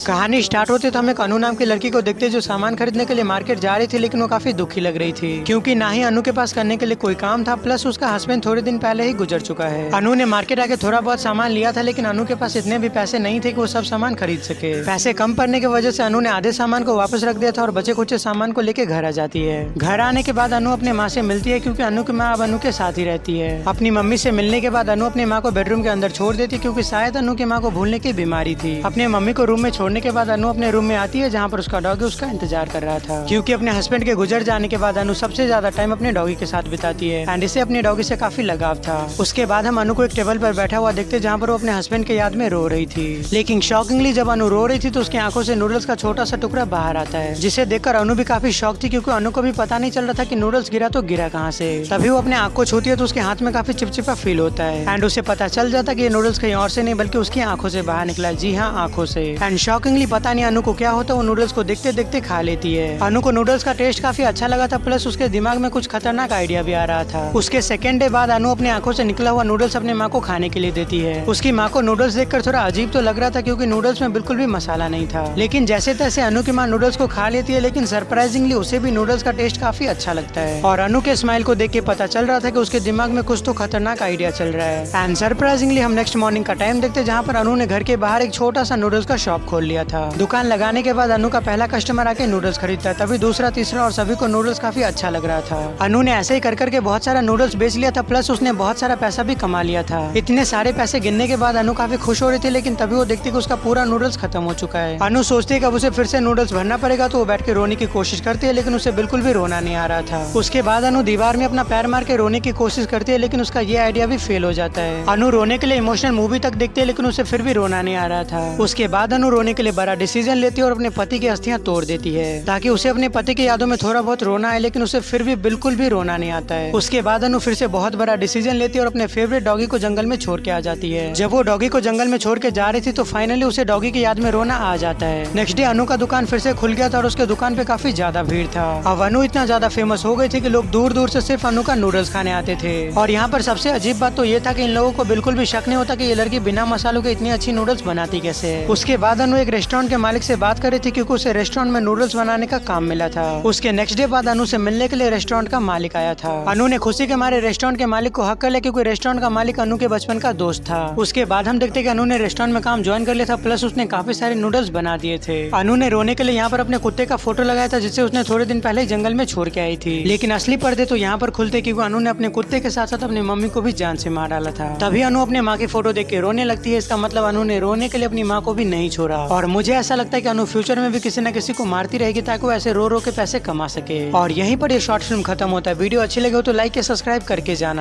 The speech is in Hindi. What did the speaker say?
कहानी स्टार्ट होते तो हम एक अनु नाम की लड़की को देखते जो सामान खरीदने के लिए मार्केट जा रही थी, लेकिन वो काफी दुखी लग रही थी क्योंकि ना ही अनु के पास करने के लिए कोई काम था, प्लस उसका हस्बैंड थोड़े दिन पहले ही गुजर चुका है। अनु ने मार्केट आके थोड़ा बहुत सामान लिया था, लेकिन अनु के पास इतने भी पैसे नहीं थे कि वो सब सामान खरीद सके। पैसे कम पड़ने की वजह से अनु ने आधे सामान को वापस रख दिया था और बचे कुछ सामान को लेके घर आ जाती है। घर आने के बाद अनु अपने माँ से मिलती है क्योंकि अनु की माँ अब अनु के साथ ही रहती है। अपनी मम्मी से मिलने के बाद अनु अपनी माँ को बेडरूम के अंदर छोड़ देती क्योंकि शायद अनु की माँ को भूलने की बीमारी थी। अपने मम्मी को रूम में छोड़ने के बाद अनु अपने रूम में आती है जहाँ पर उसका डॉगी उसका इंतजार कर रहा था, क्योंकि अपने हस्बैंड के गुजर जाने के बाद अनु सबसे ज्यादा टाइम अपने डॉगी के साथ बिताती है एंड इसे अपने डॉगी से काफी लगाव था। उसके बाद हम अनु को एक टेबल पर बैठा हुआ देखते जहाँ पर वो अपने हस्बैंड के याद में रो रही थी, लेकिन शॉकिंगली जब अनु रो रही थी तो उसकी आंखों से नूडल्स का छोटा सा टुकड़ा बाहर आता है, जिसे देखकर अनु भी काफी शॉक थी क्योंकि अनु को भी पता नहीं चल रहा था कि नूडल्स गिरा तो गिरा कहाँ से। तभी वो अपने आंख को छूती है तो उसके हाथ में काफी चिपचिपा फील होता है एंड उसे पता चल जाता कि ये नूडल्स कहीं और से नहीं बल्कि उसकी आंखों से बाहर निकला। जी हाँ, आंखों से। एंड शॉकिंगली पता नहीं अनु को क्या होता, वो नूडल्स को देखते देखते खा लेती है। अनु को नूडल्स का टेस्ट काफी अच्छा लगा था, प्लस उसके दिमाग में कुछ खतरनाक आइडिया भी आ रहा था। उसके सेकेंड डे बाद अनु अपने आंखों से निकला हुआ नूडल्स अपने माँ को खाने के लिए देती है। उसकी माँ को नूडल्स देखकर थोड़ा अजीब तो लग रहा था क्योंकि नूडल्स में बिल्कुल भी मसाला नहीं था, लेकिन जैसे तैसे अनु की माँ नूडल्स को खा लेती है, लेकिन सरप्राइजिंगली उसे भी नूडल्स का टेस्ट काफी अच्छा लगता है और अनु के स्माइल को देख के पता चल रहा था कि उसके दिमाग में कुछ तो खतरनाक आइडिया चल रहा है। एंड सरप्राइजिंगली हम नेक्स्ट मॉर्निंग का टाइम देखते जहाँ पर अनु ने घर के बाहर एक छोटा सा नूडल्स का शॉप खोल लिया था। दुकान लगाने के बाद अनु का पहला कस्टमर आके नूडल्स खरीदता है, तभी दूसरा तीसरा और सभी को नूडल्स काफी अच्छा लग रहा था। अनु ने ऐसे ही कर करके बहुत सारा नूडल्स बेच लिया था, प्लस उसने बहुत सारा पैसा भी कमा लिया था। इतने सारे पैसे गिनने के बाद अनु काफी खुश हो रही थी, लेकिन तभी वो देखती कि उसका पूरा नूडल्स खत्म हो चुका है। अनु सोचती है कि अब उसे फिर से नूडल्स भरना पड़ेगा, तो वो बैठ के रोने की कोशिश करती है, लेकिन उसे बिल्कुल भी रोना नहीं आ रहा था। उसके बाद अनु दीवार में अपना पैर मार के रोने की कोशिश करती है, लेकिन उसका ये आइडिया भी फेल हो जाता है। अनु रोने के लिए इमोशनल मूवी तक देखती है, लेकिन उसे फिर भी रोना नहीं आ रहा था। उसके बाद अनु रोने के लिए बड़ा डिसीजन लेती है और अपने पति की अस्थियां तोड़ देती है ताकि उसे अपने पति की यादों में थोड़ा बहुत रोना आए, लेकिन उसे फिर भी बिल्कुल भी रोना नहीं आता है। उसके बाद अनु फिर से बहुत बड़ा डिसीजन लेती है और अपने फेवरेट डॉगी को जंगल में छोड़ के आ जाती है। जब वो डॉगी को जंगल में छोड़ के जा रही थी तो फाइनली उसे डॉगी की याद में रोना आ जाता है। नेक्स्ट डे अनु का दुकान फिर से खुल गया था और उसके दुकान पे काफी ज्यादा भीड़ था। अब अनु इतना ज्यादा फेमस हो गई थी कि लोग दूर दूर से सिर्फ अनु का नूडल्स खाने आते थे। और यहाँ पर सबसे अजीब बात तो ये था कि इन लोगों को बिल्कुल भी शक नहीं होता कि ये लड़की बिना मसालों के इतनी अच्छी नूडल्स बनाती कैसे है। उसके बाद अनु एक रेस्टोरेंट के मालिक से बात कर रही थी क्योंकि उसे रेस्टोरेंट में नूडल्स बनाने का काम मिला था। उसके नेक्स्ट डे बाद अनु से मिलने के लिए रेस्टोरेंट का मालिक आया था। अनु ने खुशी के मारे रेस्टोरेंट के मालिक को हक कर लिया क्योंकि रेस्टोरेंट का मालिक अनु के बचपन का दोस्त था। उसके बाद हम देखते कि अनु ने रेस्टोरेंट में काम ज्वाइन कर लिया था, प्लस उसने काफी सारे नूडल्स बना दिए थे। अनु ने रोने के लिए यहाँ पर अपने कुत्ते का फोटो लगाया था जिसे उसने थोड़े दिन पहले जंगल में छोड़ के आई थी, लेकिन असली पर्दे तो यहाँ पर खुलते क्योंकि अनु ने अपने कुत्ते के साथ साथ अपनी मम्मी को भी जान से मार डाला था। तभी अनु अपने माँ की फोटो देख के रोने लगती है। इसका मतलब अनु ने रोने के लिए अपनी माँ को भी नहीं छोड़ा और मुझे ऐसा लगता है कि अनु फ्यूचर में भी किसी न किसी को मारती रहेगी ताकि वो ऐसे रो रो के पैसे कमा सके। और यहीं पर ये शॉर्ट फिल्म खत्म होता है। वीडियो अच्छी लगे हो तो लाइक या सब्सक्राइब करके जाना।